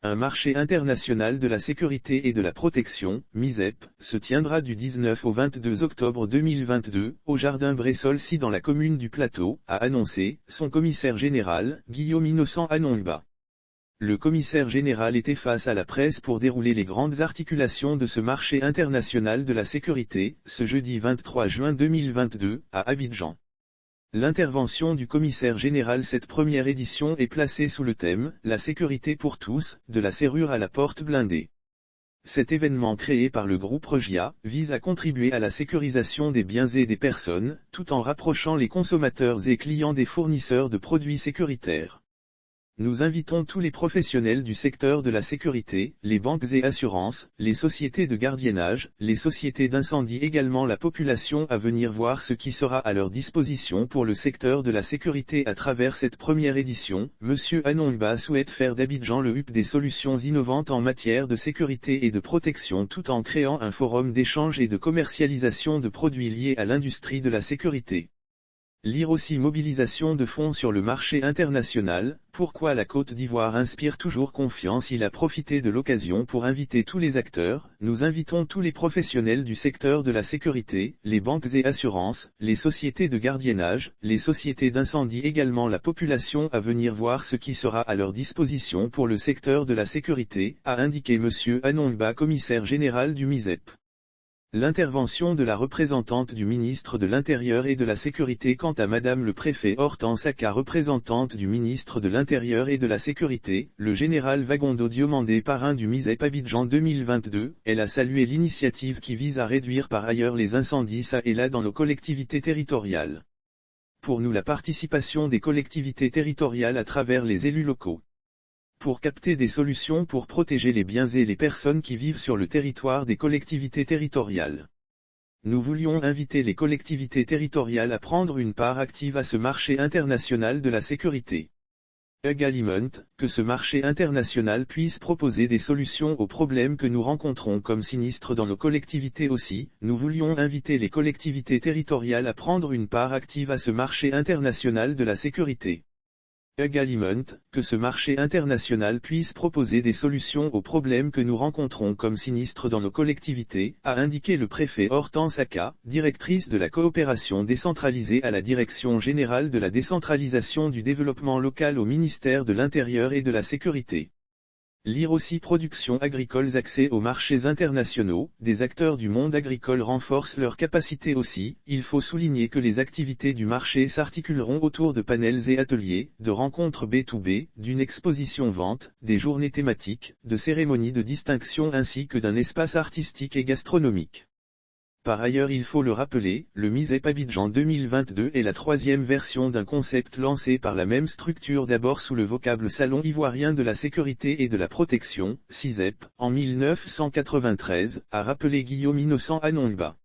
un marché international de la sécurité et de la protection, MISEP, se tiendra du 19 au 22 octobre 2022, au Jardin Bressolcy dans la commune du Plateau, a annoncé son commissaire général, Guillaume Innocent Anongba. Le commissaire général était face à la presse pour dérouler les grandes articulations de ce marché international de la sécurité, ce jeudi 23 juin 2022, à Abidjan. L'intervention du commissaire général. Cette première édition est placée sous le thème « La sécurité pour tous, de la serrure à la porte blindée ». Cet événement créé par le groupe Regia vise à contribuer à la sécurisation des biens et des personnes, tout en rapprochant les consommateurs et clients des fournisseurs de produits sécuritaires. Nous invitons tous les professionnels du secteur de la sécurité, les banques et assurances, les sociétés de gardiennage, les sociétés d'incendie, également la population à venir voir ce qui sera à leur disposition pour le secteur de la sécurité à travers cette première édition. Monsieur Anongba souhaite faire d'Abidjan le hub des solutions innovantes en matière de sécurité et de protection tout en créant un forum d'échange et de commercialisation de produits liés à l'industrie de la sécurité. Lire aussi mobilisation de fonds sur le marché international, pourquoi la Côte d'Ivoire inspire toujours confiance. Il a profité de l'occasion pour inviter tous les acteurs. Nous invitons tous les professionnels du secteur de la sécurité, les banques et assurances, les sociétés de gardiennage, les sociétés d'incendie, également la population à venir voir ce qui sera à leur disposition pour le secteur de la sécurité, a indiqué Monsieur Anongba, commissaire général du MISEP. L'intervention de la représentante du ministre de l'Intérieur et de la Sécurité. Quant à Madame le préfet Hortense Aka, représentante du ministre de l'Intérieur et de la Sécurité, le général Wagondo Diomandé, parrain du MISEP Abidjan 2022, elle a salué l'initiative qui vise à réduire par ailleurs les incendies ça et là dans nos collectivités territoriales. Pour nous, la participation des collectivités territoriales à travers les élus locaux. Pour capter des solutions pour protéger les biens et les personnes qui vivent sur le territoire des collectivités territoriales. Nous voulions inviter les collectivités territoriales à prendre une part active à ce marché international de la sécurité. Également, que ce marché international puisse proposer des solutions aux problèmes que nous rencontrons comme sinistres dans nos collectivités aussi. Nous voulions inviter les collectivités territoriales à prendre une part active à ce marché international de la sécurité. Également, que ce marché international puisse proposer des solutions aux problèmes que nous rencontrons comme sinistres dans nos collectivités, a indiqué le préfet Hortense Aka, directrice de la coopération décentralisée à la Direction générale de la décentralisation du développement local au ministère de l'Intérieur et de la Sécurité. Lire aussi production agricoles, accès aux marchés internationaux. Des acteurs du monde agricole renforcent leurs capacités aussi. Il faut souligner que les activités du marché s'articuleront autour de panels et ateliers, de rencontres B2B, d'une exposition vente, des journées thématiques, de cérémonies de distinction ainsi que d'un espace artistique et gastronomique. Par ailleurs, il faut le rappeler, le MISEP Abidjan 2022 est la troisième version d'un concept lancé par la même structure, d'abord sous le vocable Salon ivoirien de la sécurité et de la protection, SISEP, en 1993, a rappelé Guillaume Innocent Anongba.